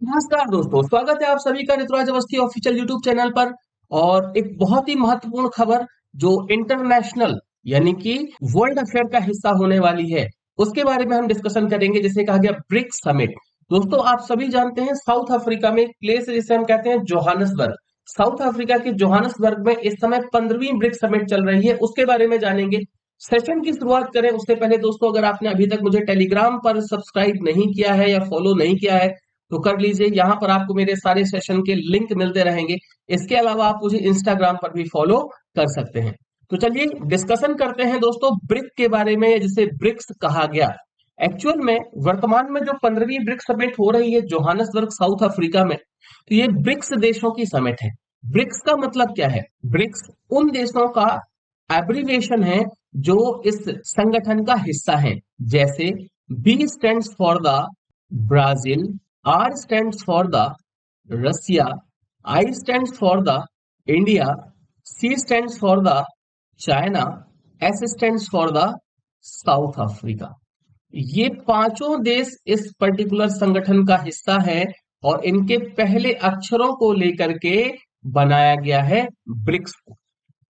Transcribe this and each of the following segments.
नमस्कार दोस्तों, स्वागत है आप सभी का Rituraj Awasthi official YouTube channel पर। और एक बहुत ही महत्वपूर्ण खबर जो इंटरनेशनल यानी कि वर्ल्ड अफेयर का हिस्सा होने वाली है, उसके बारे में हम डिस्कशन करेंगे, जिसे कहा गया ब्रिक्स समिट। दोस्तों, आप सभी जानते हैं साउथ अफ्रीका में एक प्लेस है जिसे हम कहते हैं जोहानसबर्ग। साउथ अफ्रीका के जोहानसबर्ग में इस समय 15वीं ब्रिक्स समिट चल रही है, उसके बारे में जानेंगे। सेशन की शुरुआत करें उससे पहले दोस्तों, अगर आपने अभी तक मुझे टेलीग्राम पर सब्सक्राइब नहीं किया है या फॉलो नहीं किया है तो कर लीजिए। यहाँ पर आपको मेरे सारे सेशन के लिंक मिलते रहेंगे। इसके अलावा आप मुझे इंस्टाग्राम पर भी फॉलो कर सकते हैं। तो चलिए डिस्कशन करते हैं दोस्तों ब्रिक के बारे में, जिसे ब्रिक्स कहा गया। एक्चुअल में वर्तमान में जो 15वीं ब्रिक्स समिट हो रही है जोहानसबर्ग साउथ अफ्रीका में, तो ये ब्रिक्स देशों की समिट है। ब्रिक्स का मतलब क्या है? ब्रिक्स उन देशों का एब्रिविएशन है जो इस संगठन का हिस्सा है। जैसे B stands for the Brazil, R stands for the Russia, I stands for the India, C stands for the China, S stands for the South Africa। ये पांचों देश इस पर्टिकुलर संगठन का हिस्सा है और इनके पहले अक्षरों को लेकर के बनाया गया है ब्रिक्स को।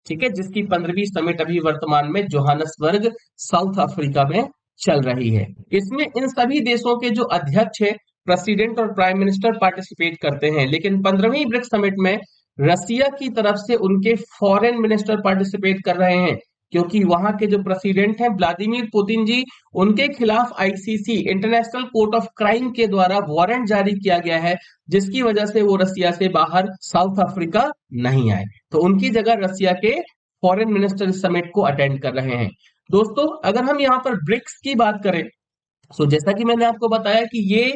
ठीक है, जिसकी 15वीं समिट अभी वर्तमान में जोहानसबर्ग साउथ अफ्रीका में चल रही है। इसमें इन सभी देशों के जो अध्यक्ष है, प्रेसिडेंट और प्राइम मिनिस्टर पार्टिसिपेट करते हैं। लेकिन 15वीं ब्रिक्स समिट में रसिया की तरफ से उनके फॉरेन मिनिस्टर पार्टिसिपेट कर रहे हैं, क्योंकि वहां के जो प्रेसिडेंट हैं व्लादिमीर पुतिन जी, उनके खिलाफ ICC international court of crime के द्वारा वारंट जारी किया गया है, जिसकी वजह से वो रसिया से बाहर साउथ अफ्रीका नहीं आए। तो उनकी जगह रसिया के फॉरेन मिनिस्टर इस समिट को अटेंड कर रहे हैं। दोस्तों, अगर हम यहाँ पर ब्रिक्स की बात करें, तो जैसा कि मैंने आपको बताया कि ये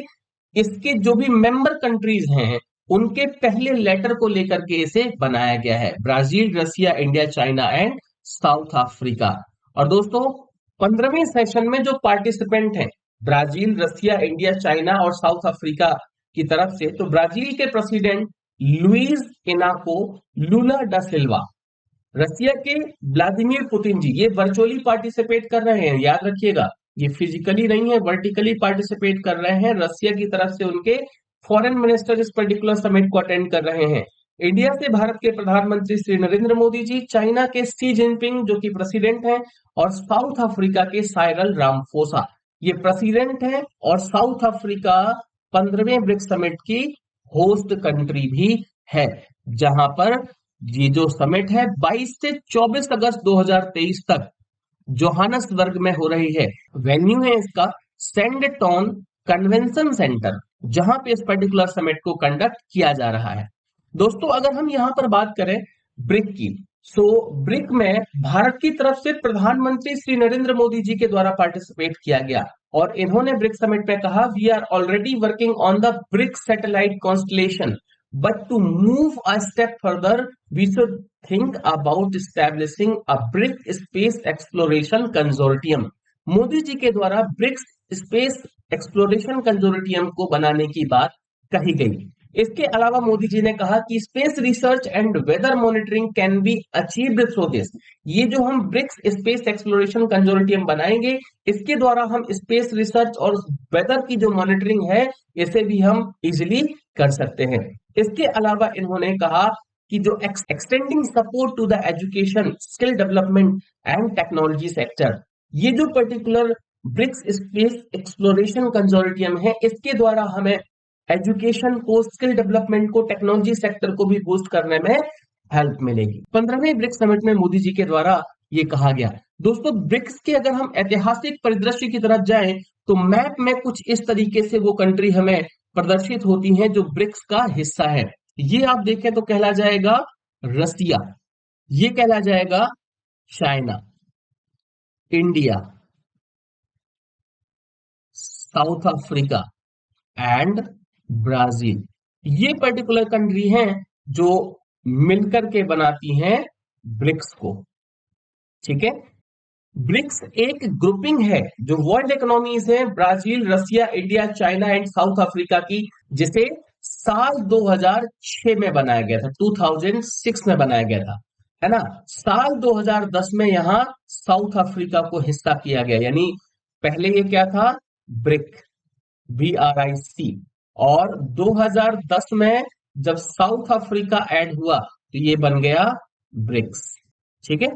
इसके जो भी मेंबर कंट्रीज हैं उनके पहले लेटर को लेकर के इसे बनाया गया है। Brazil, Russia, India, China and South Africa. और दोस्तों, 15वें सेशन में जो पार्टिसिपेंट हैं ब्राजील, रसिया, इंडिया, चाइना और साउथ अफ्रीका की तरफ से, तो ब्राजील के प्रेसिडेंट लुइस इनाको लूला डा सिल्वा, रसिया के व्लादिमीर पुतिन जी, ये वर्चुअली पार्टिसिपेट कर रहे हैं। याद रखिएगा, ये फिजिकली नहीं है, वर्टिकली पार्टिसिपेट कर रहे हैं। रसिया की तरफ से उनके फॉरेन मिनिस्टर इस पर्टिकुलर समिट को अटेंड कर रहे हैं। इंडिया से भारत के प्रधानमंत्री श्री नरेंद्र मोदी जी, चाइना के सी जिनपिंग जो कि प्रेसिडेंट हैं, और साउथ अफ्रीका के साइरल रामफोसा, ये प्रेसिडेंट हैं। और साउथ अफ्रीका 15वें ब्रिक्स समिट की होस्ट कंट्री भी है, जहां पर ये जो समिट है 22 से 24 अगस्त 2023 तक जोहानसबर्ग में हो रही है। वेन्यू है इसका सेंडटोन कन्वेंशन सेंटर, जहां पे इस पर्टिकुलर समिट को कंडक्ट किया जा रहा है। दोस्तों, अगर हम यहां पर बात करें ब्रिक की, सो ब्रिक में भारत की तरफ से प्रधानमंत्री श्री नरेंद्र मोदी जी के द्वारा पार्टिसिपेट किया गया। और इन्होंने ब्रिक समिट में कहा, we are already working on the BRIC satellite constellation, but to move a step further we should think about establishing a BRIC space exploration consortium. Modi ji के द्वारा ब्रिक्स स्पेस एक्सप्लोरेशन कंसोर्टियम को बनाने की बात कही गई। इसके अलावा मोदी जी ने कहा कि space research and weather monitoring can be achieved through this. ये जो हम ब्रिक्स स्पेस एक्सप्लोरेशन कंसोर्टियम बनाएंगे, इसके द्वारा हम स्पेस रिसर्च और वेदर की जो मॉनिटरिंग है, इसे भी हम इजिली कर सकते हैं। इसके अलावा इन्होंने कहा कि जो extending support to the education, skill development and technology sector, ये जो particular BRICS space exploration consortium है, इसके द्वारा हमें एजुकेशन को, स्किल डेवलपमेंट को, टेक्नोलॉजी सेक्टर को भी बूस्ट करने में हेल्प मिलेगी। 15वें ब्रिक्स समिट में मोदी जी के द्वारा ये कहा गया। दोस्तों, ब्रिक्स के अगर हम ऐतिहासिक परिदृश्य की तरफ जाएं, तो मैप में कुछ इस तरीके से वो कंट्री हमें प्रदर्शित होती हैं जो ब्रिक्स का हिस्सा है। ये आप देखें तो कहला जाएगा रसिया, ये कहला जाएगा China, India, south Africa and Brazil. ये पर्टिकुलर कंट्री हैं जो मिलकर के बनाती हैं ब्रिक्स को। ठीक है, ब्रिक्स एक ग्रुपिंग है जो वर्ल्ड इकोनॉमीज है Brazil, Russia, India, China and South Africa की, जिसे साल 2006 में बनाया गया था, 2006 में बनाया गया था, है ना। साल 2010 में यहां साउथ अफ्रीका को हिस्सा किया गया, यानी पहले ये क्या था, ब्रिक, BRIC, और 2010 में जब साउथ अफ्रीका ऐड हुआ तो ये बन गया ब्रिक्स। ठीक है,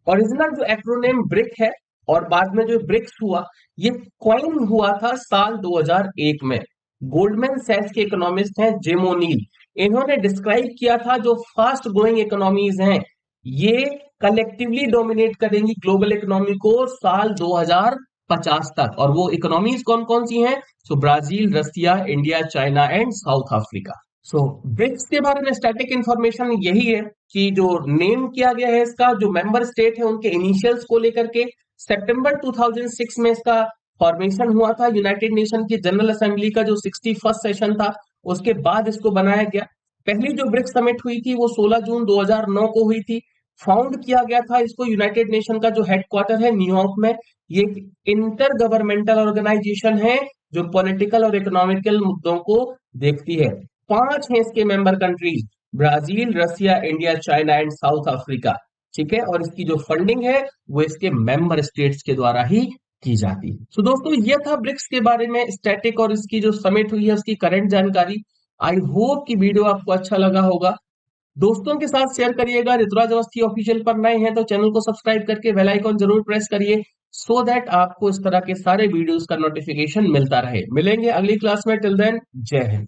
ओरिजिनल जो एक्रोनेम ब्रिक है और बाद में जो ब्रिक्स हुआ, ये कॉइन हुआ था साल 2001 में। गोल्डमैन सैक्स के इकोनॉमिस्ट हैं जिम ओनील, इन्होंने डिस्क्राइब किया था जो फास्ट ग्रोइंग इकोनॉमीज हैं ये कलेक्टिवली डोमिनेट करेंगी ग्लोबल इकोनॉमी को साल 2050 तक। और वो इकोनॉमीज कौन कौन सी हैं? So Brazil, Russia, India, China and South Africa. So BRICS के बारे में स्टैटिक इंफॉर्मेशन यही है कि जो नेम किया गया है इसका, जो मेंबर स्टेट है उनके इनिशियल्स को लेकर के सितंबर 2006 में इसका फॉर्मेशन हुआ था। यूनाइटेड नेशन की जनरल असेंबली का जो 61st सेशन था उसके बाद इसको बनाया गया। पहली जो ब्रिक्स समिट हुई थी वो 16 जून 2009 को हुई थी। फाउंड किया गया था इसको, यूनाइटेड नेशन का जो हेडक्वार्टर है न्यूयॉर्क में। ये इंटर गवर्नमेंटल ऑर्गेनाइजेशन है जो पॉलिटिकल और इकोनॉमिकल मुद्दों को देखती है। 5 हैं इसके member countries, Brazil, Russia, India, China and South Africa. ठीक है, और इसकी जो फंडिंग है वो इसके मेंबर स्टेट्स के द्वारा ही की जाती है। तो दोस्तों ये था ब्रिक्स के बारे में स्टैटिक और इसकी जो समिट हुई है उसकी करंट जानकारी। आई होप कि वीडियो आपको अच्छा लगा होगा। दोस्तों के साथ शेयर करिएगा। ऋतुराज अवस्थी ऑफिशियल पर नए हैं तो चैनल को सब्सक्राइब करके बेल आइकॉन जरूर प्रेस करिए, सो दैट आपको इस तरह के सारे वीडियोस का नोटिफिकेशन मिलता रहे। मिलेंगे अगली क्लास में, टिल देन जय हिंद।